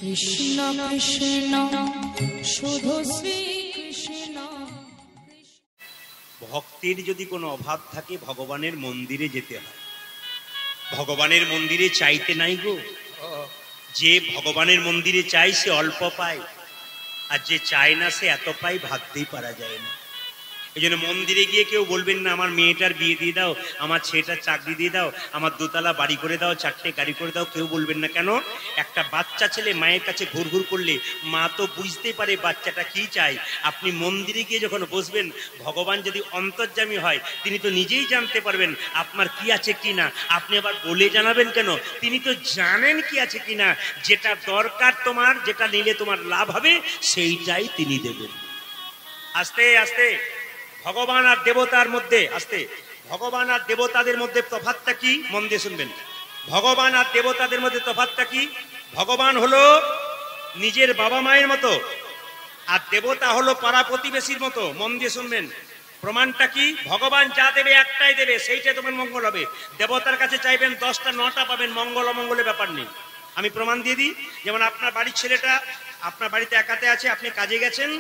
কৃষ্ণ কৃষ্ণ শুধু শ্রী কৃষ্ণ। ভক্তের যদি কোনো অভাব থাকে ভগবানের মন্দিরে যেতে হয়। ভগবানের মন্দিরে চাইতে নাই গো। যে ভগবানের মন্দিরে চাই সে অল্প পায়, আর যে চায় না সে এত পায় ভাবতেই পারা যায় না। এই জন্য মন্দিরে গিয়ে কেউ বলবেন না আমার মেয়েটার বিয়ে দিয়ে দাও, আমার ছেলেটার চাকরি দিয়ে দাও, আমার দোতলা বাড়ি করে দাও, 4টে গাড়ি করে দাও, কেউ বলবেন না। কেন? একটা বাচ্চা ছেলে মায়ের কাছে ঘুর ঘুর করলে মা তো বুঝতে পারে বাচ্চাটা কি চায়। আপনি মন্দিরে গিয়ে যখন বসবেন, ভগবান যদি অন্তর্যামী হয় তিনি তো নিজেই জানতে পারবেন আপনার কি আছে কি না। আপনি আবার বলে জানাবেন কেন? তিনি তো জানেন কি আছে কি না। যেটা দরকার তোমার, যেটা নিলে তোমার লাভ হবে, সেইটাই তিনি দেবেন। আস্তে আস্তে ভগবান আর দেবতার মধ্যে ভগবান আর দেবতাদের মধ্যে তফাৎটা কি? মন দিয়ে শুনবেন। ভগবান আর দেবতাদের মধ্যে তফাৎটা কি? ভগবান হলো নিজের বাবা মায়ের মতো, আর দেবতা হলো পাড়া প্রতিবেশীর মতো। মন দিয়ে শুনবেন। প্রমাণটা কি? ভগবান যা দেবে একটাই দেবে, সেইটাই তোমার মঙ্গল হবে। দেবতার কাছে চাইবেন 10টা 9টা পাবেন, মঙ্গল অমঙ্গলের ব্যাপার নেই। আমি প্রমাণ দিয়ে দিই। যেমন আপনার বাড়ির ছেলেটা আপনার বাড়িতে একাতে আছে, আপনি কাজে গেছেন,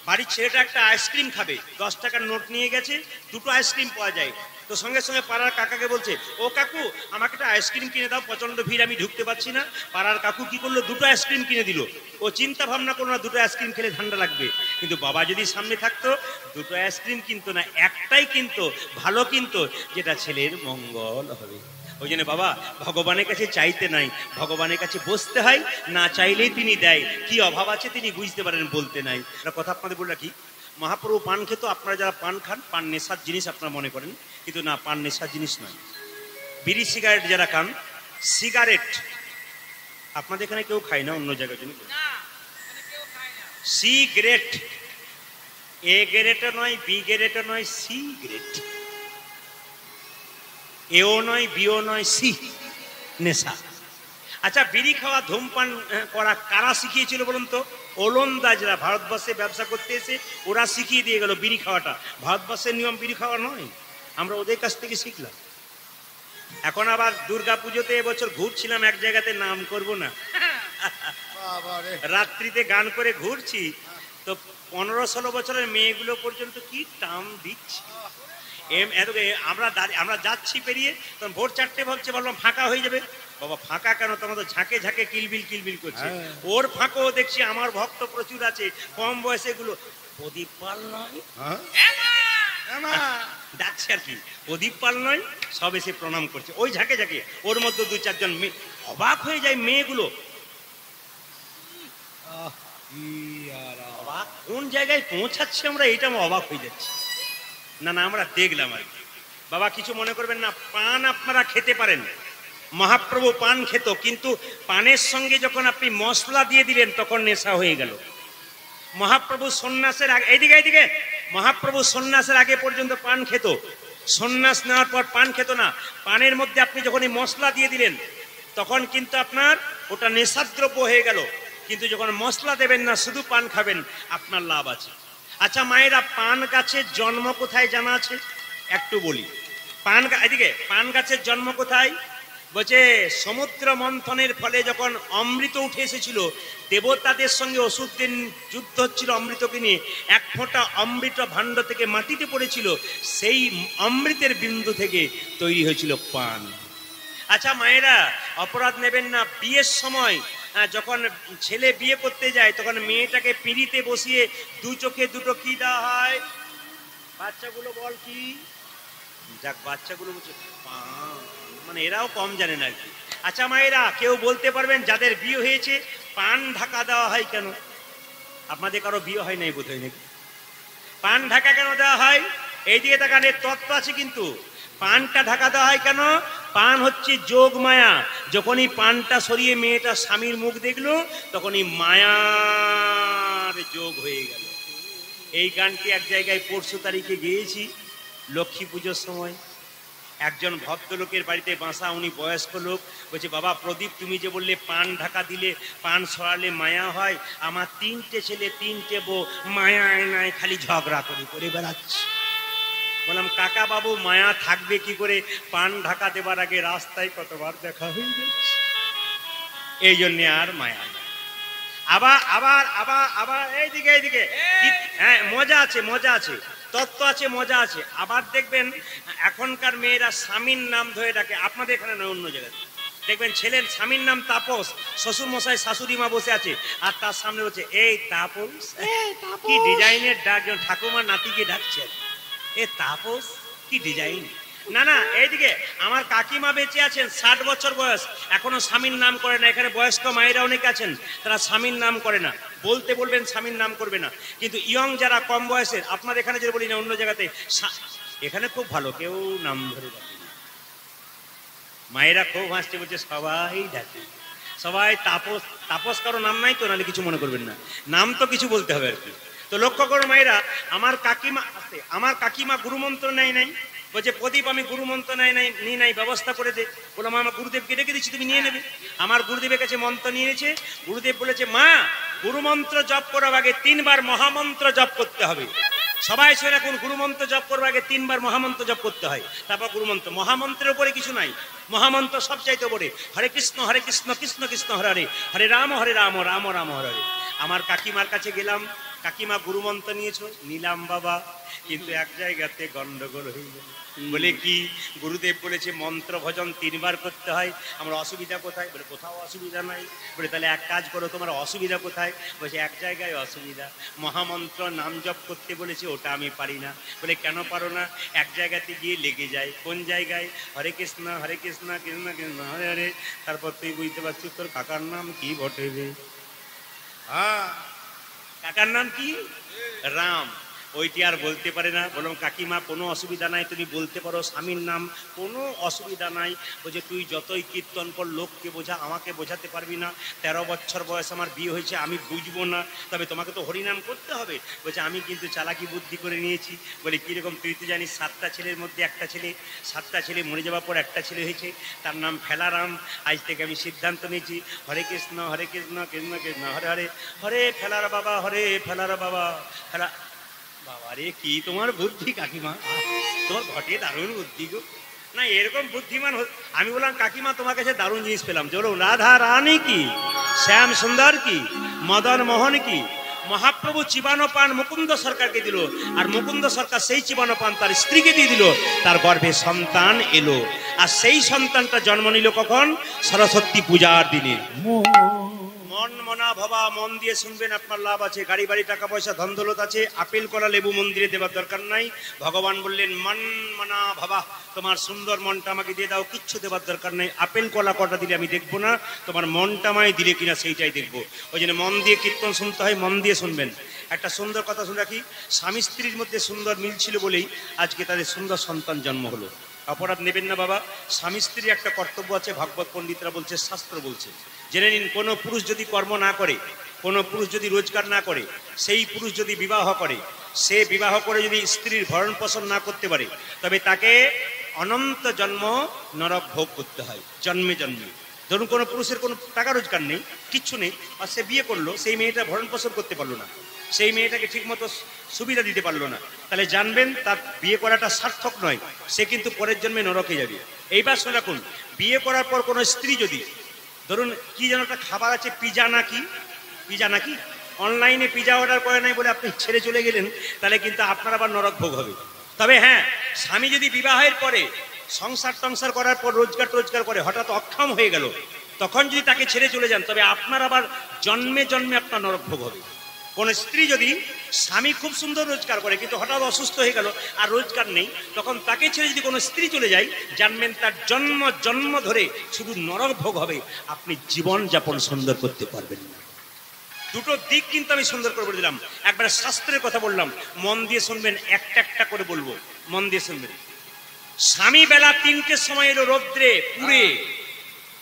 বাড়ির ছেলেটা একটা আইসক্রিম খাবে, 10 টাকার নোট নিয়ে গেছে, 2টো আইসক্রিম পাওয়া যায়। তো সঙ্গে সঙ্গে পাড়ার কাকাকে বলছে, ও কাকু আমাকে একটা আইসক্রিম কিনে দাও, প্রচন্ড ভিড়, আমি ঢুকতে পারছি না। পাড়ার কাকু কি করলো? 2টো আইসক্রিম কিনে দিল। ও চিন্তা ভাবনা করলো না 2টো আইসক্রিম খেলে ঠান্ডা লাগবে। কিন্তু বাবা যদি সামনে থাকতো 2টো আইসক্রিম কিনতো না, একটাই কিনতো, ভালো কিনতো, যেটা ছেলের মঙ্গল হবে। ওই জন্য বাবা ভগবানের কাছে চাইতে নাই, ভগবানের কাছে বসতে হয়, না চাইলেই তিনি দেয়। কি অভাব আছে তিনি বুঝতে পারেন, বলতে নাই। একটা কথা আপনাদের বলে রাখি, মহাপ্রভু পান খেত। আপনারা যারা পান খান, পান নেশার জিনিস আপনারা মনে করেন, কিন্তু না, পান নেশার জিনিস নয়। বিড়ি সিগারেট যারা খান, সিগারেট আপনাদের এখানে কেউ খায় না, অন্য জায়গায় জন্য সিগারেট, এ গ্রেটও নয়, বি গ্রেটও নয়, সিগারেট। এও নয়, বিও নয়, সি, নেশা। আচ্ছা, বিড়ি খাওয়া ধূমপান করা কারা শিখিয়েছিল বলুন তো? ওলন্দাজরা ভারতবর্ষে ব্যবসা করতে এসে ওরা শিখিয়ে দিয়ে গেল বিড়ি খাওয়াটা। ভারতবর্ষের নিয়ম বিড়ি খাওয়া নয়, আমরা ওদের কাছ থেকে শিখলাম। এখন আবার দুর্গা পুজোতে এবছর ঘুরছিলাম এক জায়গাতে, নাম করব না, রাত্রিতে গান করে ঘুরছি, তো 15-16 বছরের মেয়েগুলো পর্যন্ত কি টাম দিচ্ছে। আমরা যাচ্ছি পেরিয়ে, তখন ভোর 4টে ভাবছে, বললাম ফাঁকা হয়ে যাবে। বাবা ফাঁকা কেন? তোমার তো ঝাঁকে ঝাঁকে কিলবিল কিলবিল করছে। ওর ফাঁকও দেখছি আমার ভক্ত প্রচুর আছে, কম বয়সে গুলো। প্রদীপ পাল নয়, ডাকছে আর কি, প্রদীপ পাল নয়, সব এসে প্রণাম করছে ওই ঝাঁকে ঝাঁকে। ওর মধ্যে 2-4 জন মেয়ে, অবাক হয়ে যায় মেয়েগুলো। কোন জায়গায় পৌঁছাচ্ছি আমরা, এটা আমরা অবাক হয়ে যাচ্ছি। না না, আমরা দেখলাম আর কি। বাবা কিছু মনে করবেন না, পান আপনারা খেতে পারেন। মহাপ্রভু পান খেত, কিন্তু পানের সঙ্গে যখন আপনি মশলা দিয়ে দিলেন তখন নেশা হয়ে গেল। মহাপ্রভু সন্ন্যাসের আগে, এইদিকে মহাপ্রভু সন্ন্যাসের আগে পর্যন্ত পান খেত, সন্ন্যাস নেওয়ার পর পান খেত না। পানের মধ্যে আপনি যখন এই মশলা দিয়ে দিলেন তখন কিন্তু আপনার ওটা নেশাদ্রব্য হয়ে গেল। কিন্তু যখন মশলা দেবেন না, শুধু পান খাবেন, আপনার লাভ আছে। আচ্ছা মায়েরা, পান গাছের জন্ম কোথায় জানা আছে? একটু বলি। পান গাছের জন্ম কোথায়? বলছে সমুদ্র মন্থনের ফলে যখন অমৃত উঠে এসেছিল, দেবতাদের সঙ্গে অসুরদের যুদ্ধ হচ্ছিল অমৃতকে নিয়ে, 1 ফোঁটা অমৃত ভাণ্ড থেকে মাটিতে পড়েছিল, সেই অমৃতের বিন্দু থেকে তৈরি হয়েছিল পান। আচ্ছা মায়েরা, অপরাধ নেবেন না, বিয়ের সময় যখন ছেলে বিয়ে করতে যায় তখন মেয়েটাকে পিঁড়িতে বসিয়ে 2 চোখে 2টো কি দেওয়া হয়? বাচ্চাগুলো বল কি? যাক, বাচ্চাগুলো বলছে পান, মানে এরাও কম জানে না আর কি। আচ্ছা মায়েরা, কেউ বলতে পারবেন যাদের বিয়ে হয়েছে পান ঢাকা দেওয়া হয় কেন? আপনাদের কারো বিয়ে হয় নাই বোধ হয় নাকি? পান ঢাকা কেন দেওয়া হয়? এইদিকে তাকান, এর তত্ত্ব আছে কিন্তু। পানটা ঢাকা দেওয়া হয় কেন? পান হচ্ছে যোগ মায়া। যখনই পানটা সরিয়ে মেয়েটা স্বামীর মুখ দেখলো, তখনই মায়ার যোগ হয়ে গেল। এই গানটি এক জায়গায় 25 তারিখে গেয়েছি, লক্ষ্মী পুজোর সময়। একজন ভদ্রলোকের বাড়িতে বাসা, উনি বয়স্ক লোক, বলছে বাবা প্রদীপ, তুমি যে বললে পান ঢাকা দিলে, পান সরালে মায়া হয়, আমার 3টে ছেলে 3টে বউ মায়ায় নাই খালি ঝগড়া করে বেড়াচ্ছে। বললাম কাকা বাবু, মায়া থাকবে কি করে? পান ঢাকা দেবার আগে রাস্তায় কতবার দেখা হয়ে যাচ্ছে, এই জন্যে আর মায়া নেই। আবার আবার আবার আবার এইদিকে এইদিকে হ্যাঁ, মজা আছে, মজা আছে, তত্ত্ব আছে, মজা আছে। আবার দেখবেন এখনকার মেয়েরা স্বামীর নাম ধরে ডাকে, আপনাদের এখানে নয়, অন্য জায়গায় দেখবেন ছেলের স্বামীর নাম তাপস, শ্বশুর মশাই শাশুড়ি মা বসে আছে আর তার সামনে বলছে এই তাপস। কি ডিজাইনের ডাক, যেন ঠাকুমার নাতিকে ডাকছে, এ তাপস, কি ডিজাইন। না না, এইদিকে আমার কাকিমা বেঁচে আছেন, 60 বছর বয়স, এখনো স্বামীর নাম করে না। এখানে বয়স্ক মায়েরা অনেকে আছেন, তারা স্বামীর নাম করে না, বলতে বলবেন স্বামীর নাম করবে না। কিন্তু ইয়ং যারা কম বয়সের, আপনার এখানে যে বলি না, অন্য জায়গাতে এখানে খুব ভালো, কেউ নাম ধরে ডাকে না। মায়েরা খুব হাসতে বলছে সবাই ডাকে, সবাই তাপস। তাপস কারো নাম নাই তো, নাহলে কিছু মনে করবেন না, নাম তো কিছু বলতে হবে আর কি। তো লক্ষ্য করো মায়েরা, আমার কাকিমা গুরুমন্ত্র নেয় নাই, বলছে প্রদীপ আমি গুরুমন্ত্র নিয়ে নাই, ব্যবস্থা করে দে। বললাম আমার গুরুদেবকে ডেকে দিচ্ছি, তুমি নিয়ে নেবে। আমার গুরুদেবের কাছে মন্ত্র নিয়েছে, গুরুদেব বলেছে মা গুরুমন্ত্র জপ করার আগে 3 বার মহামন্ত্র জপ করতে হবে। সবাই শুনে রাখুন, গুরুমন্ত্র জপ করবার আগে 3 বার মহামন্ত্র জপ করতে হয়, তারপর গুরুমন্ত্র। মহামন্ত্রের উপরে কিছু নাই, মহামন্ত্র সবচাইতে উপরে। হরে কৃষ্ণ কৃষ্ণ কৃষ্ণ হরে হরে, হরে রাম রাম রাম হরে হরে। আমার কাকিমার কাছে গেলাম, কাকিমা গুরুমন্ত্র নিয়েছো, নিলাম বাবা, কিন্তু এক জায়গাতে গন্ডগোল হয়ে গেল। বলে কি? গুরুদেব বলেছে মন্ত্র ভজন 3 বার করতে হয়। আমার অসুবিধা কোথায়? বলে কোথাও অসুবিধা নাই। বলে তাহলে এক কাজ করো, তোমার অসুবিধা কোথায়? বলছে এক জায়গায় অসুবিধা, মহামন্ত্র নাম জপ করতে বলেছে, ওটা আমি পারি না। বলে কেন পারো না? এক জায়গাতে গিয়ে লেগে যায়। কোন জায়গায়? হরে কৃষ্ণ কৃষ্ণ কৃষ্ণ হরে হরে। তারপর তুই বুঝতে পারছিস তোর কাকার নাম কি বটে রে? হ্যাঁ, কাকার নাম কি? রাম। ওইটি আর বলতে পারে না। বললাম কাকিমা কোনো অসুবিধা নাই, তুমি বলতে পারো স্বামীর নাম, কোনো অসুবিধা নাই। বলছে তুই যতই কীর্তন কর লোককে বোঝা, আমাকে বোঝাতে পারবি না। 13 বছর বয়স আমার বিয়ে হয়েছে, আমি বুঝবো না, তবে তোমাকে তো হরিনাম করতে হবে। বলছে আমি কিন্তু চালাকি বুদ্ধি করে নিয়েছি। বলে কীরকম? তুই তো জানিস 7টা ছেলের মধ্যে একটা ছেলে, 7টা ছেলে মরে যাওয়ার পর একটা ছেলে হয়েছে, তার নাম ফেলারাম। আজ থেকে আমি সিদ্ধান্ত নিয়েছি হরে কৃষ্ণ কৃষ্ণ কৃষ্ণ হরে হরে, হরে ফেলার বাবা, হরে ফেলার বাবা ফেলা। বাবা রে, কি তোমার বুদ্ধি কাকিমা, তোমার ঘটে দারুণ বুদ্ধি গো। না এরকম বুদ্ধিমান আমি বললাম কাকিমা তোমার কাছে দারুণ জিনিস পেলাম। চলো, রাধা রানী কি, শ্যাম সুন্দর কি, মদন মোহন কি, মহাপ্রভু চিবানো পান মুকুন্দ সরকারকে দিল, আর মুকুন্দ সরকার সেই চিবানো পান তার স্ত্রীকে দিয়ে দিল, তার গর্ভে সন্তান এলো। আর সেই সন্তানটা জন্ম নিল কখন? সরস্বতী পূজার দিনে। মন মনা ভবা, মন দিয়ে শুনবেন, আপনার লাভ আছে। গাড়ি বাড়ি টাকা পয়সা ধন দৌলত আছে, আপেল কলা লেবু মন্দিরে দেওয়ার দরকার নাই। ভগবান বললেন মন মনা ভবা, তোমার সুন্দর মনটা আমাকে দিয়ে দাও, কিচ্ছু দেওয়ার দরকার নেই। আপেল কলা কটা দিলে আমি দেখবো না, তোমার মনটা আমায় দিলে কিনা সেইটাই দেখবো। ওই জন্য মন দিয়ে কীর্তন শুনতে হয়, মন দিয়ে শুনবেন। একটা সুন্দর কথা শুনে রাখি, স্বামী স্ত্রীর মধ্যে সুন্দর মিল ছিল বলেই আজকে তাদের সুন্দর সন্তান জন্ম হলো। অপরাধ নেবেন না বাবা, স্বামী স্ত্রীর একটা কর্তব্য আছে, ভাগবত পণ্ডিতরা বলছে, শাস্ত্র বলছে। জেনে নিন, কোনো পুরুষ যদি কর্ম না করে, কোনো পুরুষ যদি রোজগার না করে, সেই পুরুষ যদি বিবাহ করে, সে বিবাহ করে যদি স্ত্রীর ভরণ পোষণ না করতে পারে, তবে তাকে অনন্ত জন্ম নরক ভোগ করতে হয়, জন্মে জন্মে। ধরুন কোনো পুরুষের কোনো টাকা রোজগার নেই, কিচ্ছু নেই, আর সে বিয়ে করলো, সেই মেয়েটা ভরণ পোষণ করতে পারলো না, সেই মেয়েটাকে ঠিকমতো সুবিধা দিতে পারলো না, তাহলে জানবেন তার বিয়ে করাটা সার্থক নয়, সে কিন্তু পরের জন্মে নরকে যাবে। এইবার শুনে রাখুন, বিয়ে করার পর কোনো স্ত্রী যদি, ধরুন কি যেন একটা খাবার আছে, পিজা নাকি অনলাইনে পিজা অর্ডার করে নাই বলে আপনি ছেড়ে চলে গেলেন, তাহলে কিন্তু আপনার আবার নরক ভোগ হবে। তবে হ্যাঁ, স্বামী যদি বিবাহের পরে সংসার টংসার করার পর রোজগার করে হঠাৎ অক্ষম হয়ে গেল, তখন যদি তাকে ছেড়ে চলে যান, তবে আপনার আবার জন্মে জন্মে আপনার নরক ভোগ হবে। কোন স্ত্রী যদি, স্বামী খুব সুন্দর রোজগার করে কিন্তু হঠাৎ অসুস্থ হয়ে গেল আর রোজগার নেই, তখন তাকে ছেড়ে যদি কোনো স্ত্রী চলে যায়, জানবেন তার জন্ম ধরে শুধু নরক ভোগ হবে, আপনি জীবন যাপন সুন্দর করতে পারবেন না। দুটো দিক কিন্তু আমি সুন্দর করে বলে দিলাম। একবার শাস্ত্রের কথা বললাম, মন দিয়ে শুনবেন, একটা একটা করে বলবো, মন দিয়ে শুনবেন। স্বামী বেলা 3টের সময় এলো রৌদ্রে পুড়ে,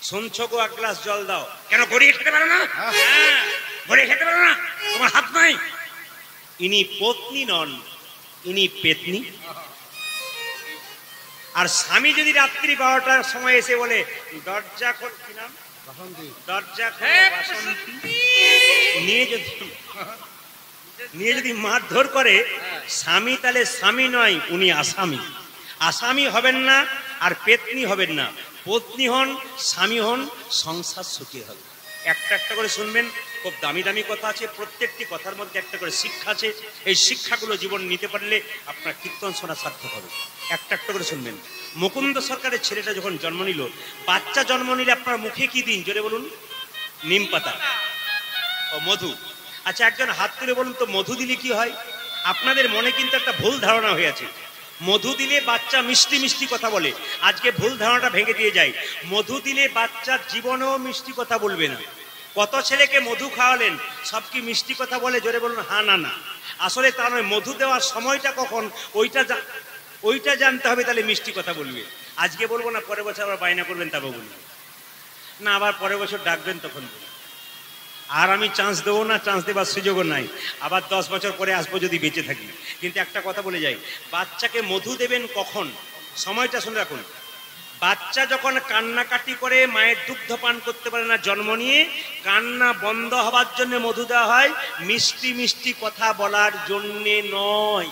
শুনছো গো, 1 গ্লাস জল দাও। কেন গড়িয়ে খেতে পারো না? হ্যাঁ, গড়িয়ে খেতে পারো না, তোমার হাত নাই। ইনি পত্নী নন, ইনি পেতনি। আর স্বামী যদি রাত্রি 12টার সময় এসে বলে দরজা খোল, কি নাম, দরজা খোল বাসন্তী, নিয়ে যদি মারধর করে, স্বামী তাহলে স্বামী নয়, উনি আসামি। আসামি হবেন না আর পেতনি হবেন না, পত্নী হন, স্বামী হন, সংসার সুখী হবে। একটা একটা করে শুনবেন, খুব দামি দামি কথা আছে, প্রত্যেকটি কথার মধ্যে একটা করে শিক্ষা আছে। এই শিক্ষাগুলো জীবন নিতে পারলে আপনার কীর্তন শোনা সার্থক হবে। একটা একটা করে শুনবেন। মুকুন্দ সরকারের ছেলেটা যখন জন্ম নিল, বাচ্চা জন্ম নিলে আপনার মুখে কি দিন জোরে বলুন? নিম পাতা ও মধু। আচ্ছা, একজন হাত তুলে বলুন তো মধু দিলে কি হয়? আপনাদের মনে কিন্তু একটা ভুল ধারণা হয়ে আছে, মধু দিলে বাচ্চা মিষ্টি মিষ্টি কথা বলে। আজকে ভুল ধারণাটা ভেঙে দিয়ে যায়। মধু দিলে বাচ্চার জীবনেও মিষ্টি কথা বলবে না। কত ছেলেকে মধু খাওয়ালেন, সব কি মিষ্টি কথা বলে? জোরে বলুন হ্যাঁ না না। আসলে তা নয়, মধু দেওয়ার সময়টা কখন ওইটা জানতে হবে, তাহলে মিষ্টি কথা বলবে। আজকে বলবো না, পরের বছর আবার বায়না করবেন, তবে বলবেন না, আবার পরের বছর ডাকবেন, তখন বলবেন। আর আমি চান্স দেবো না, চান্স দেবার সুযোগও নাই। আবার 10 বছর পরে আসবো যদি বেঁচে থাকি। কিন্তু একটা কথা বলে যাই, বাচ্চাকে মধু দেবেন কখন, সময়টা শুনে রাখুন। বাচ্চা যখন কান্নাকাটি করে, মায়ের দুগ্ধ পান করতে পারে না, জন্ম নিয়ে কান্না বন্ধ হবার জন্য মধু দেওয়া হয়, মিষ্টি মিষ্টি কথা বলার জন্যে নয়।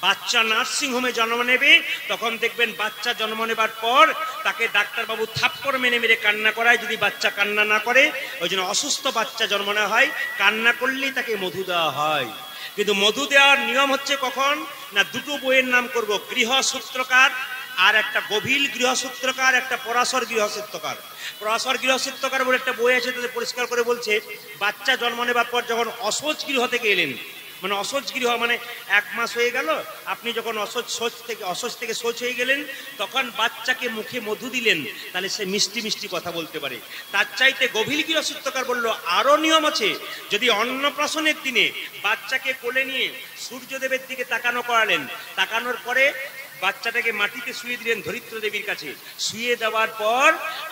বাচ্চা নার্সিং হোমে জন্ম নেবে, তখন দেখবেন বাচ্চা জন্ম নেবার পর তাকে ডাক্তারবাবু থাপ্পড় মেরে মেরে কান্না করায়, যদি বাচ্চা কান্না না করে। ওই জন্য অসুস্থ বাচ্চা জন্ম নেওয়া হয়, কান্না করলেই তাকে মধু দেওয়া হয়। কিন্তু মধু দেওয়ার নিয়ম হচ্ছে কখন না, দুটো বইয়ের নাম করব, গৃহসূত্রকার আর একটা গভীর গৃহসূত্রকার, একটা পরাশর গৃহসূত্রকার। পরাশর গৃহসূত্রকার বলে একটা বই আছে, তাদের পরিষ্কার করে বলছে, বাচ্চা জন্ম নেবার পর যখন অসহজ গৃহ থেকে এলেন, মানে অসহজ গৃহ মানে 1 মাস হয়ে গেল, আপনি যখন অসহজ থেকে সোচ হয়ে গেলেন, তখন বাচ্চাকে মুখে মধু দিলেন, তাহলে সে মিষ্টি মিষ্টি কথা বলতে পারে। তার চাইতে গভীর গৃহসূত্রকার বললো আরো নিয়ম আছে। যদি অন্নপ্রাশনের দিনে বাচ্চাকে কোলে নিয়ে সূর্যদেবের দিকে তাকানো করালেন, তাকানোর পরে বাচ্চাটাকে মাটিতে শুয়ে দিলেন ধরিত্র দেবীর কাছে, শুয়ে দেওয়ার পর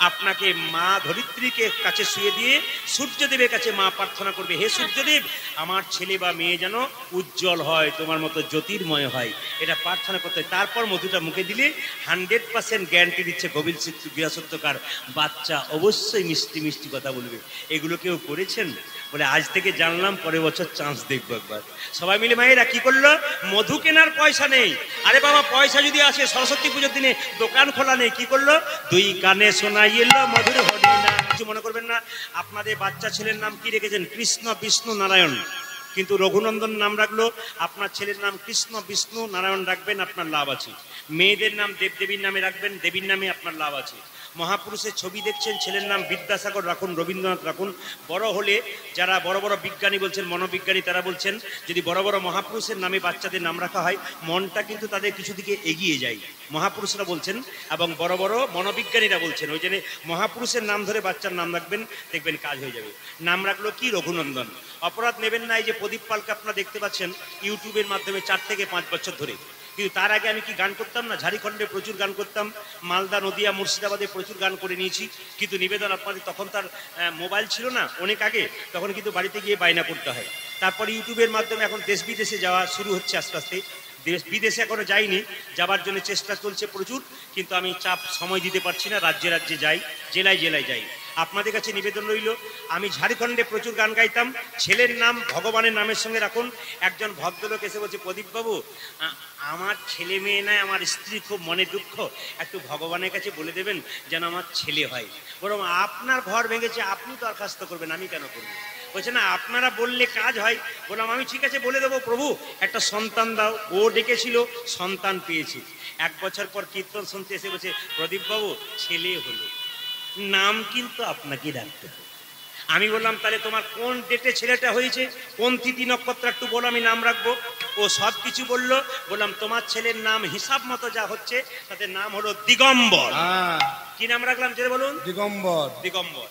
আপনাকে মা ধরিত্রীকে কাছে শুয়ে দিয়ে সূর্যদেবের কাছে মা প্রার্থনা করবে, হে সূর্যদেব, আমার ছেলে বা মেয়ে যেন উজ্জ্বল হয়, তোমার মতো জ্যোতির্ময় হয়, এটা প্রার্থনা করতে হয়। তারপর মধুটা মুখে দিলে 100% গ্যারান্টি দিচ্ছে গভীর গৃহসূত্রকার, বাচ্চা অবশ্যই মিষ্টি মিষ্টি কথা বলবে। এগুলো কেউ করেছেন? বলে আজ থেকে জানলাম, পরের বছর চান্স দেখবো একবার। সবাই মিলে মায়েরা কি করলো, মধু কেনার পয়সা নেই। আরে বাবা, পয়সা যদি আসে, সরস্বতী পুজোর দিনে দোকান খোলা নেই, কি করলো, 2 কানে শোনাই এলো মধুর হরিনাম। কিছু মনে করবেন না। আপনাদের বাচ্চা ছেলের নাম কি রেখেছেন? কৃষ্ণ বিষ্ণু নারায়ণ। কিন্তু রঘুনন্দন নাম রাখলো, আপনার ছেলের নাম কৃষ্ণ বিষ্ণু নারায়ণ রাখবেন, আপনার লাভ আছে। মেয়েদের নাম দেবদেবীর নামে রাখবেন, দেবীর নামে আপনার লাভ আছে। মহাপুরুষের ছবি দেখছেন, ছেলের নাম বিদ্যাসাগর রাখুন, রবীন্দ্রনাথ রাখুন। বড় হলে যারা বড় বড় বিজ্ঞানী বলছেন, মনোবিজ্ঞানী, তারা বলছেন যদি বড় বড় মহাপুরুষের নামে বাচ্চাদের নাম রাখা হয়, মনটা কিন্তু তাদের কিছু দিকে এগিয়ে যায়, মহাপুরুষরা বলছেন। এবং বড় বড় মনোবিজ্ঞানীরা বলছেন, ওই জন্য মহাপুরুষের নাম ধরে বাচ্চার নাম রাখবেন, দেখবেন কাজ হয়ে যাবে। নাম রাখলো কি, রঘুনন্দন। অপরাধ নেবেন না। এই যে প্রদীপ পালকে আপনারা দেখতে পাচ্ছেন ইউটিউবের মাধ্যমে 4 থেকে 5 বছর ধরে, কিন্তু তার আগে আমি কি গান করতাম না? ঝাড়খণ্ডে প্রচুর গান করতাম, মালদা, নদিয়া, মুর্শিদাবাদে প্রচুর গান করে নিয়েছি। কিন্তু নিবেদন আপনাদের, তখন তার মোবাইল ছিল না, অনেক আগে, তখন কিন্তু বাড়িতে গিয়ে বায়না করতে হয়। তারপর ইউটিউবের মাধ্যমে এখন দেশ বিদেশে যাওয়া শুরু হচ্ছে আস্তে আস্তে। দেশ বিদেশে এখনো যাইনি, যাবার জন্য চেষ্টা চলছে প্রচুর, কিন্তু আমি চাপ সময় দিতে পারছি না। রাজ্যে রাজ্যে যাই, জেলায় জেলায় যাই। আপনাদের কাছে নিবেদন রইল, আমি ঝাড়খণ্ডে প্রচুর গান গাইতাম, ছেলের নাম ভগবানের নামের সঙ্গে রাখুন। একজন ভদ্রলোক এসে বলছে, প্রদীপবাবু, আমার ছেলে মেয়ে নাই, আমার স্ত্রী খুব মনে দুঃখ, একটু ভগবানের কাছে বলে দেবেন যেন আমার ছেলে হয়। বরং আপনার ঘর ভেঙেছে, আপনি দরখাস্ত করবেন, আমি কেন করবো? বলছে না, আপনারা বললে কাজ হয়। বললাম আমি ঠিক আছে, বলে দেবো, প্রভু একটা সন্তান দাও। ও ডেকেছিল, সন্তান পেয়েছি। 1 বছর পর কীর্তন শুনতে এসে বলছে, প্রদীপবাবু ছেলে হলো, নাম কিন্তু আপনাকে রাখতে হবে। আমি বললাম তাহলে তোমার কোন ডেটে ছেলেটা হয়েছে, কোন তিথি নক্ষত্র একটু বলো, আমি নাম রাখবো। ও সব কিছু বললো। বললাম তোমার ছেলের নাম হিসাব মতো যা হচ্ছে, তাদের নাম হলো দিগম্বর। কি নাম রাখলাম জেনে বলুন? দিগম্বর। দিগম্বর।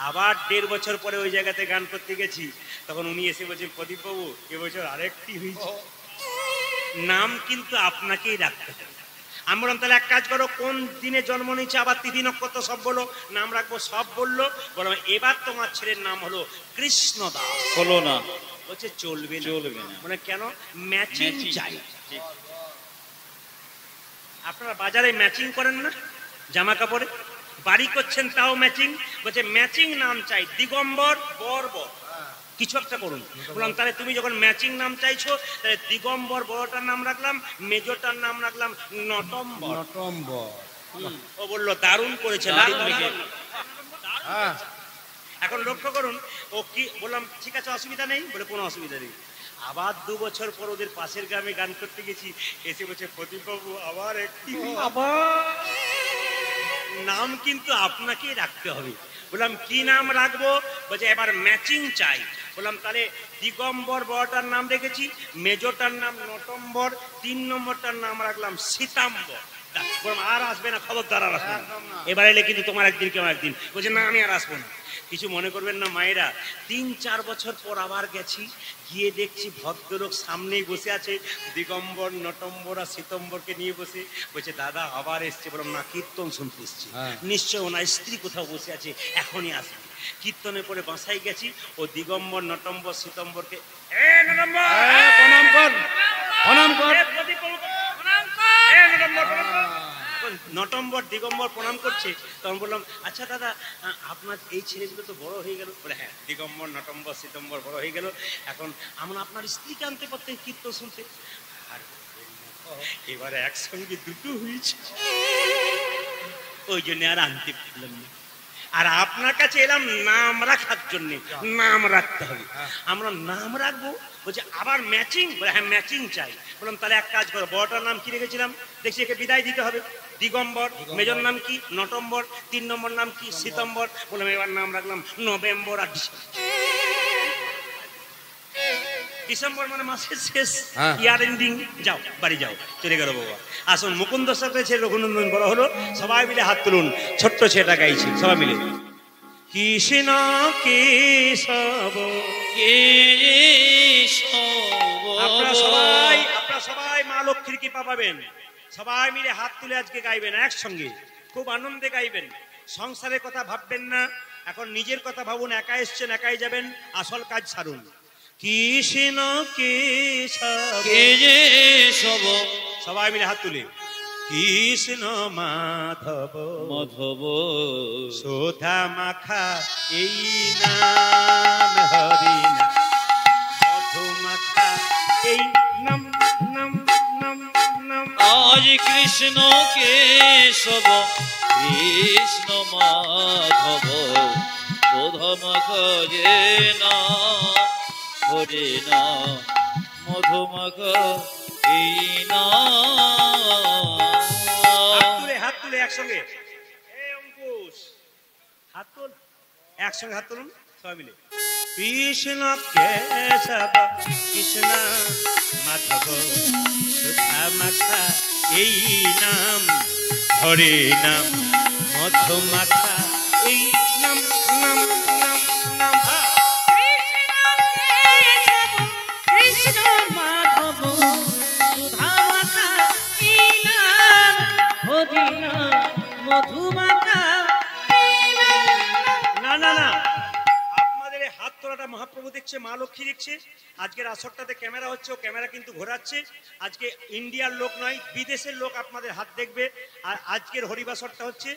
আবার 1.5 বছর পরে ওই জায়গাতে গান করতে গেছি, তখন উনি এসে বলছেন, প্রদীপবাবু এবছর আরেকটি হয়েছে, নাম কিন্তু আপনাকেই রাখতে হবে। আমি বললাম তাহলে এক কাজ করো, কোন দিনে জন্ম নিয়েছে, আবার তিথি নক্ষত্র সব বলো, নাম রাখবো, সব বললো। বললাম এবার তোমার ছেলের নাম হলো কৃষ্ণদাস। হলো না, বলছে চলবে চলবে না। মানে কেন? ম্যাচিং চাই। আপনারা বাজারে ম্যাচিং করেন না জামা কাপড়ে? বাড়ি করছেন তাও ম্যাচিং। বলছে ম্যাচিং নাম চাই, দিগম্বর বর্বর, কিছু একটা করুন। বললাম তাহলে তুমি যখন ম্যাচিং নাম চাইছো, তাহলে দিগম্বর বড়টার নাম রাখলাম, মেজরটার নাম রাখলাম নটম্বর। নটম্বর। ও বললো দারুণ করেছে। এখন লক্ষ্য করুন, ও কি বললাম ঠিক আছে অসুবিধা নেই, বলে কোনো অসুবিধা নেই। আবার 2 বছর পর ওদের পাশের গ্রামে গান করতে গেছি, এসে বলছে প্রদীপবাবু আবার একটি আবার নাম কিন্তু আপনাকেই রাখতে হবে। বললাম কি নাম রাখবো? বলছে এবার ম্যাচিং চাই। বললাম তাহলে দিগম্বর বড়টার নাম রেখেছি, মেজরটার নাম নটম্বর, 3 নম্বরটার নাম রাখলাম সীতাম্বর। বললাম আর আসবে না, খবরদার আর আসবে না, এবার এলে কিন্তু তোমার একদিন কেউ একদিন। বলছে না আমি আর আসবো না। কিছু মনে করবেন না মায়েরা, 3-4 বছর পর আবার গেছি, গিয়ে দেখছি ভদ্রলোক সামনেই বসে আছে, দিগম্বর নটম্বর আর সীতম্বরকে নিয়ে বসে। বলছে দাদা আবার এসছে। বললাম না কীর্তন শুনতে এসছি, নিশ্চয় ওনার স্ত্রী কোথাও বসে আছে, এখনই আসবে। কীর্তনের পরে বাসায় গেছি, ও দিগম্বর নটম্বর সীতম্বরকে প্রণাম কর, প্রণাম কর। নটম্বর দিগম্বর প্রণাম করছে। তখন বললাম আচ্ছা দাদা আপনার এই ছেলেগুলো তো বড় হয়ে গেল। বলে হ্যাঁ দিগম্বর নটম্বর সীতম্বর বড় হয়ে গেল, এখন আমরা আপনার স্ত্রীকে আনতে পারতেন কীর্তন শুনতে। আর এবারে একসঙ্গে দুটো হয়েছে, ওই জন্য আর আনতে পারলাম না। আর আপনার কাছে এলাম নাম রাখার জন্য, নাম রাখতে হবে। আমরা নাম রাখবো, বলছে আবার ম্যাচিং। বলে হ্যাঁ ম্যাচিং চাই। বললাম তাহলে এক কাজ করো, বড়টার নাম কি রেখেছিলাম দেখছি, একে বিদায় দিতে হবে, দিগম্বর। মেজর নাম কি? নটম্বর। 3 নম্বর নাম কি? সীতম্বর। বললাম এবার নাম রাখলাম নভেম্বর আর ডিসেম্বর, মানে মাসের শেষ, ইয়ার এন্ডিং। যাও বাড়ি যাও, চলে গেল বাবা। আসুন মুকুন্দ সাথে ছেলে রঘুনন্দন বড় হলো, সবাই মিলে হাত তুলুন। ছোট্ট ছেলেটা গাইছে সবাই মিলে, কৃষ্ণ কেশব কেশব। আপনারা সবাই মা লক্ষ্মীর কৃপা পাবেন। সবাই মিলে হাত তুলে আজকে গাইবেন একসঙ্গে, খুব আনন্দে গাইবেন। সংসারের কথা ভাববেন না, এখন নিজের কথা ভাবুন। একা এসছেন, একাই যাবেন, আসল কাজ সারুন। কৃষ্ণ কেশব, সবাই মিলে হাত তুলে, কৃষ্ণ মাধব মাধব সুধা মাখা এই নাম, হরি নাম মধু মাখা এই নাম, নাম নাম নাম। আজ কৃষ্ণ কেশব কৃষ্ণ মাধব সুধা মাখা যে নাম, হরি নাম মধু মাখা এই নাম। হাত তুলে একসঙ্গে, অঙ্কুশ হাত তুল, একসঙ্গে হাত তুলুন সবাই মিলে। কৃষ্ণ কেশব কৃষ্ণ মাধব সুধা মাখা এই নাম, হরে নাম মধু মাখা এই নাম, নাম নাম নাম। কৃষ্ণ মাধব সুধা মাখা এই নাম, হরি নাম মধু মাখা এই নাম। না না না, আপনাদের এই হাত তোলাটা মহাপ্রভু দেখছে, মা লক্ষ্মী দেখছে। আজকের আসরটাতে ক্যামেরা হচ্ছে, ও ক্যামেরা কিন্তু ঘোরাচ্ছে। আজকে ইন্ডিয়ার লোক নয়, বিদেশের লোক আপনাদের হাত দেখবে। আর আজকের হরিবাসরটা হচ্ছে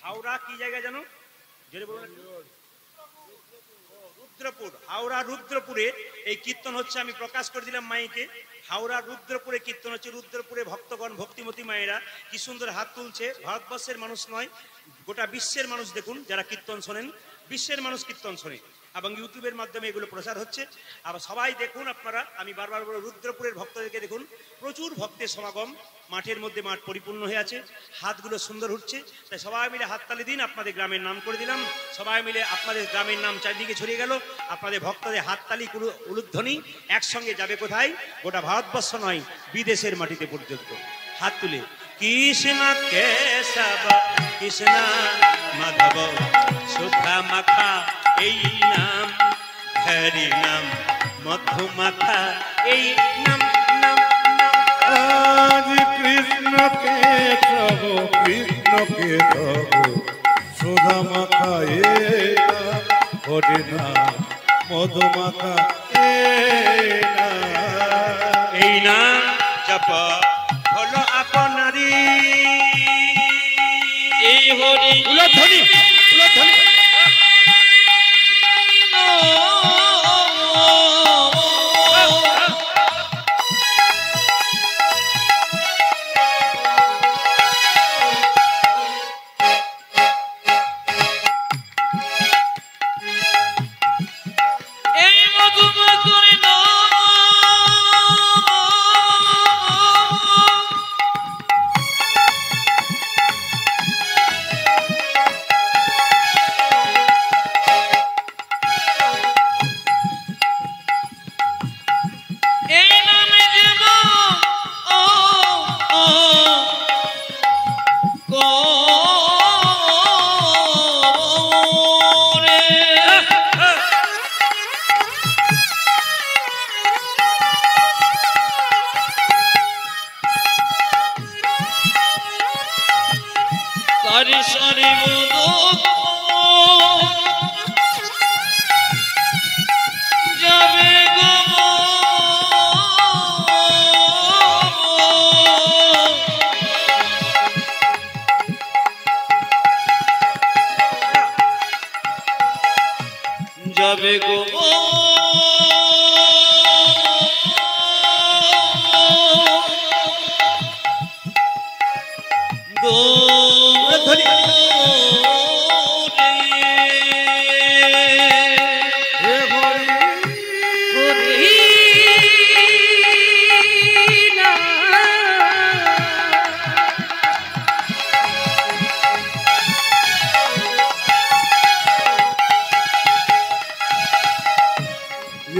হাওড়া, কি জায়গা জানো? জোরে বলুন। রুদ্রপুর, হাওড়া রুদ্রপুরে এই কীর্তন হচ্ছে। আমি প্রকাশ করে দিলাম মাইকে, হাওড়া রুদ্রপুরে কীর্তন হচ্ছে। রুদ্রপুরে ভক্তগণ, ভক্তিমতী মায়েরা কি সুন্দর হাত তুলছে। ভারতবর্ষের মানুষ নয়, গোটা বিশ্বের মানুষ দেখুন যারা কীর্তন শোনেন, বিশ্বের মানুষ কীর্তন শোনে, এবং ইউটিউবের মাধ্যমে এগুলো প্রচার হচ্ছে। আবার সবাই দেখুন আপনারা, আমি বারবার বলে রুদ্রপুরের ভক্তদেরকে দেখুন, প্রচুর ভক্তের সমাগম, মাঠের মধ্যে মাঠ পরিপূর্ণ হয়ে আছে, হাতগুলো সুন্দর উঠছে। তাই সবাই মিলে হাততালি দিন। আপনাদের গ্রামের নাম করে দিলাম, সবাই মিলে আপনাদের গ্রামের নাম চারিদিকে ছড়িয়ে গেল। আপনাদের ভক্তদের হাততালি উলুধ্বনি একসঙ্গে যাবে কোথায়? গোটা ভারতবর্ষ নয়, বিদেশের মাটিতে পর্যন্ত। হাত তুলে কৃষ্ণ কেশব কৃষ্ণ মাধব সুধা মাখা এই নাম, হরি নাম মধু মাখা এই নাম, নাম নাম। আজ কৃষ্ণ কেশব কৃষ্ণ কেশব সুধা মাখা এ নাম, হরি নাম মধু মাখা এই নাম জপ হলো আপনারি। এই হরি উলধ্বনি, উলধ্বনি।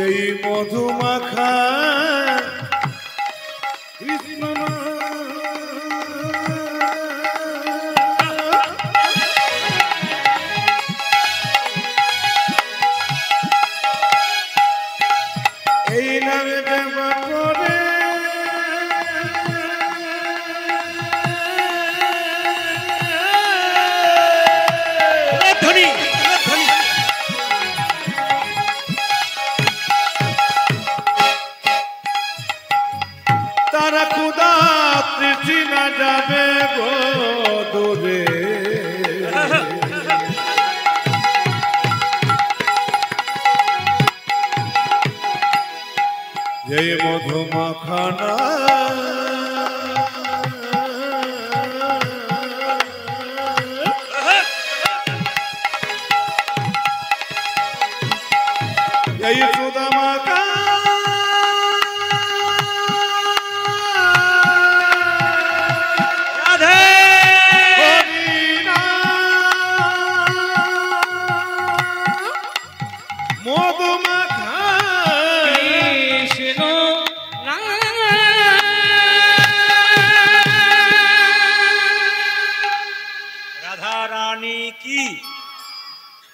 এই মধুমাখা কৃষ্ণ এই নামে দেবা করে ধ্বনি তারা খুদা তৃষ্ণা যাবে গো দূরে এই মধুমাখানা এই সুদামাখা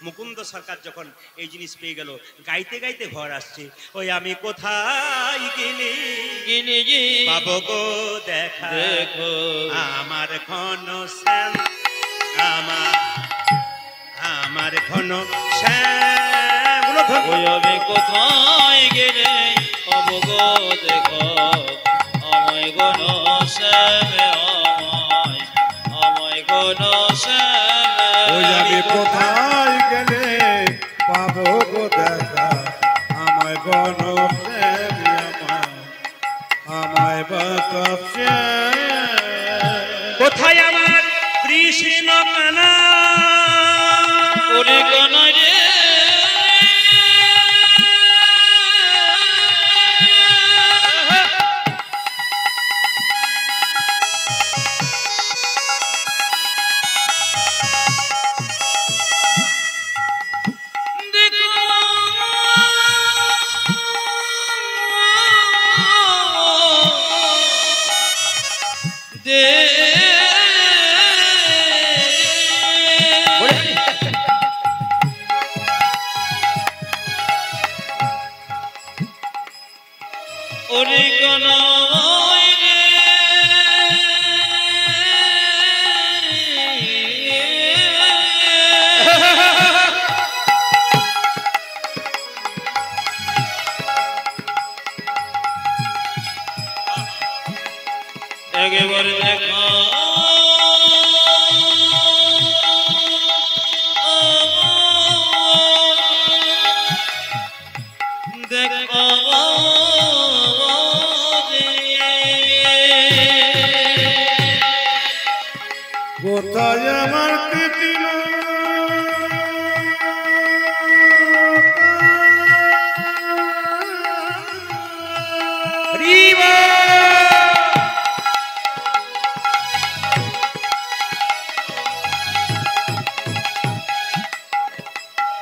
মুকুন্দ সরকার যখন এই জিনিস পেয়ে গেল, গাইতে গাইতে ঘর আসছে, ওই আমি কোথায় গেলে পাবো গো দেখা দেখো আমার ঘন শ্যাম, আমার ঘন শ্যাম। ওই আমি কোথায় গেলে পাবো গো দেখো আমায় গণ শ্যামে, আমায় গণ শ্যামে। ওই আমি কোথায় গেলে পাবো গো দেখা আমায় গণ আমায় বাতাসে কোথায় আমার কৃষ্ণ কানা, ওরে কানা রে ওরে কানাই রে একেবারে দেখা দেখা কোথায় আমার কৃষ্ণ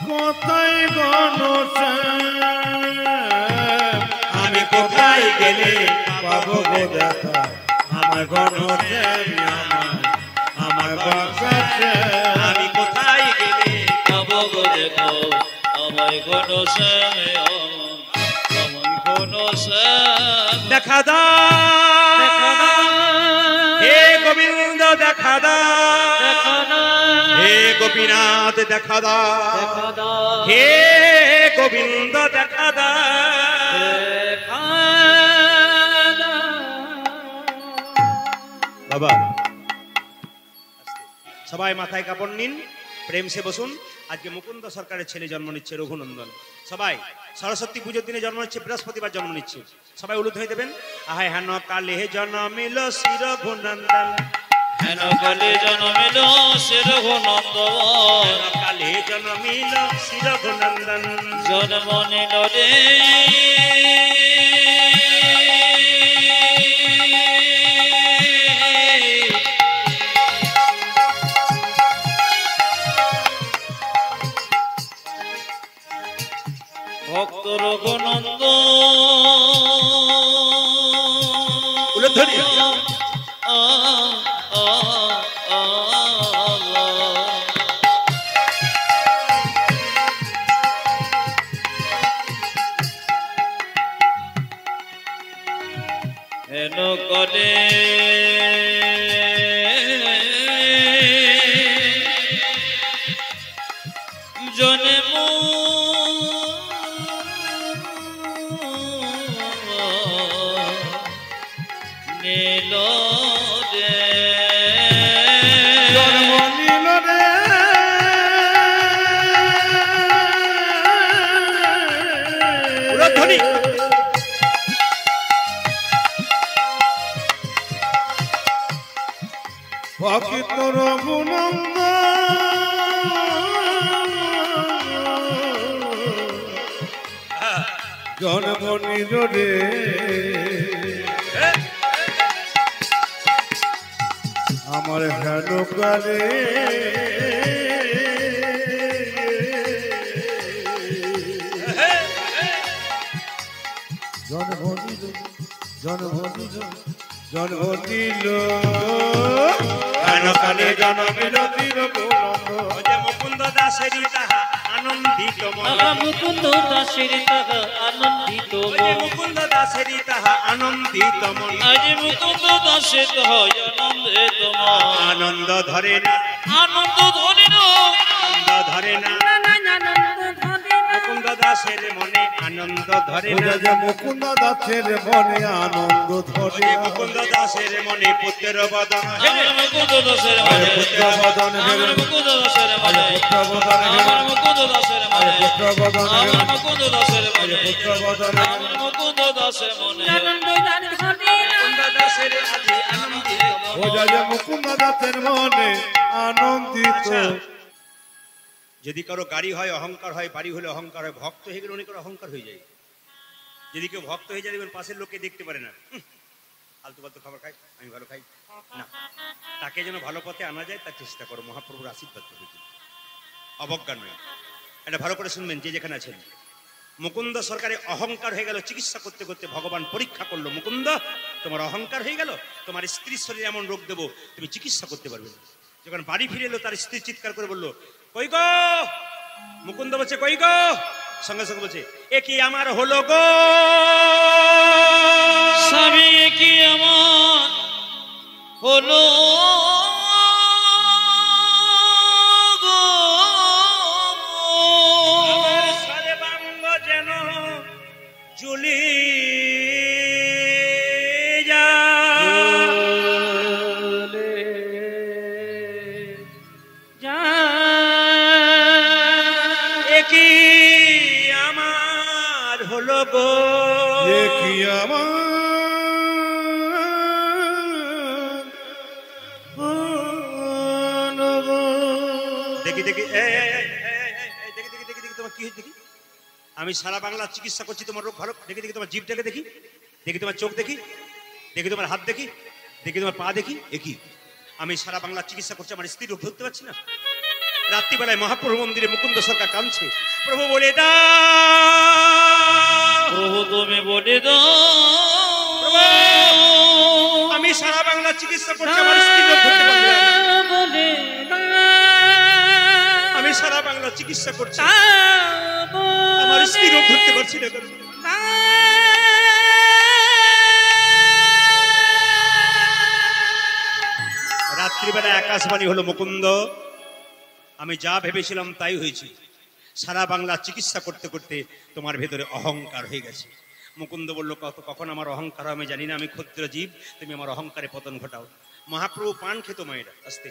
কোথায় গণ আমি কোথায় গেলে পাবো গো দেখা আমার গণ আমার বাতাসে আমি কোথায় গেলে পাবো গো দেখো আমায় গণ শ্যামে, আমায় গণ শ্যাম। দেখা দাও হে গোবিন্দ, দেখা দাও হে গোপীনাথ, দেখা দাও হে গোবিন্দ, দেখা দাও। বাবা সবাই মাথায় কাপড় নিন, প্রেম সে বসুন। আজকে মুকুন্দ সরকারের ছেলে জন্ম নিচ্ছে রঘুনন্দন। সবাই সরস্বতী পুজোর দিনে জন্ম নিচ্ছে, বৃহস্পতিবার জন্ম নিচ্ছে। সবাই উলুদ হয়ে দেবেন। আহায় হেন কালে জন্মিল শ্রী রঘুনন্দন, হেন কালে জন্মিল শ্রী রঘুনন্দন, কালে জন্মিল শ্রী রঘুনন্দন। জন্ম নিল রে ভক্ত রঘুনন্দন। উলুধ্বনি। হেন করে জন্ম নিল রে, জন্ম নিল রে উলুধ্বনি। ভক্ত রঘুনন্দন জন্ম নিল রে আমার হেন কালে জন্ম নিল জন্ম নিল জন্ম নিল হেন কালে জন্মিল শ্রী রঘুনন্দন। ও যে মুকুন্দ দাসেরই তাহা আনন্দিত মন, আহা মুকুন্দ দাসের তাহা আনন্দিত ও যে মন। মুকুন্দ দাসেরই তাহা আনন্দিত মন। আজ মুকুন্দ দাসের হয় আনন্দিত মন। আনন্দ ধরে না, আনন্দ ধরে না, আনন্দ ধরে না, মুকুন্দ দাসের মনে আনন্দ ধরে না। ওরা যে মুকুন্দ দাসের মনে আনন্দ ও ধরে যে মুকুন্দ দাসের মনে পুত্রের বদন, আমার মুকুন্দ দাসের মনে, পুত্র বদন আমার মুকুন্দ দাসের মনে, পুত্র বদন আমার মুকুন্দ দাসের মনে, পুত্র বদন আমার মুকুন্দ দাসের মনে, পুত্র বদন আমার মুকুন্দ দাসের মনে। মুকুন্দ দাসের আজি আনন্দিত মন। ওরা যে মুকুন্দ দাসের মনে আনন্দিত। আচ্ছা, যদি কারো গাড়ি হয় অহংকার হয়, বাড়ি হলে অহংকার হয়, ভক্ত হয়ে গেলে অনেক অহংকার হয়ে যায়। যদি কেউ ভক্ত হয়ে যায় দেখবেন পাশের লোককে দেখতে পারে না, আলতু ফালতু খাবার খাই, আমি ভালো খাই না। তাকে যেন ভালো পথে আনা যায় তার চেষ্টা করো, মহাপ্রভুর আশীর্বাদ করবে, অবজ্ঞা নয়। এটা ভালো করে শুনবেন যে যেখানে আছেন। মুকুন্দ সরকারে অহংকার হয়ে গেল, চিকিৎসা করতে করতে ভগবান পরীক্ষা করলো, মুকুন্দ তোমার অহংকার হয়ে গেল, তোমার স্ত্রীর শরীরে এমন রোগ দেবো তুমি চিকিৎসা করতে পারবে না। যখন বাড়ি ফিরে এলো তার স্ত্রী চিৎকার করে বললো, কই গো? মুকুন্দ বলছে কই গো? সঙ্গে সঙ্গে বলছে, এ কি আমার হলো গো? স্বামী কি আমার হলো গো? আমার সর্বাঙ্গ যেন জ্বলি কি আমার হলো গো? এ কি আমার হলো গো? দেখি দেখি দেখি দেখি দেখি দেখি তোমার কি হয়েছে দেখি। আমি সারা বাংলা চিকিৎসা করছি, তোমার রোগ ভালো। দেখি দেখি তোমার জিভটাকে দেখি, দেখি তোমার চোখ দেখি, দেখি তোমার হাত দেখি, দেখি তোমার পা দেখি। একই আমি সারা বাংলা চিকিৎসা করছি, আমার স্ত্রী রোগ ধরতে পারছি না। রাত্রিবেলায় মহাপ্রভু মন্দিরে মুকুন্দ সরকার কাঁদছে, প্রভু বলে দাও, প্রভু তুমি বলে দাও, আমি সারা বাংলা চিকিৎসা করছি, আমার স্ত্রী রোগ ধরতে পারছি না। আমি সারা বাংলা চিকিৎসা করছি, আমার স্ত্রী রোগ ধরতে পারছি না। রাত্রিবেলায় আকাশবাণী হলো, মুকুন্দ আমি যা ভেবেছিলাম তাই হয়েছে। সারা বাংলা চিকিৎসা করতে করতে তোমার ভেতরে অহংকার হয়ে গেছে। মুকুন্দ বলল, কখন আমার অহংকার আমি জানি না, আমি ক্ষুদ্র জীব, তুমি আমার অহংকারে পতন ঘটাও। মহাপ্রভু পান খেত মায়েরা, আস্তে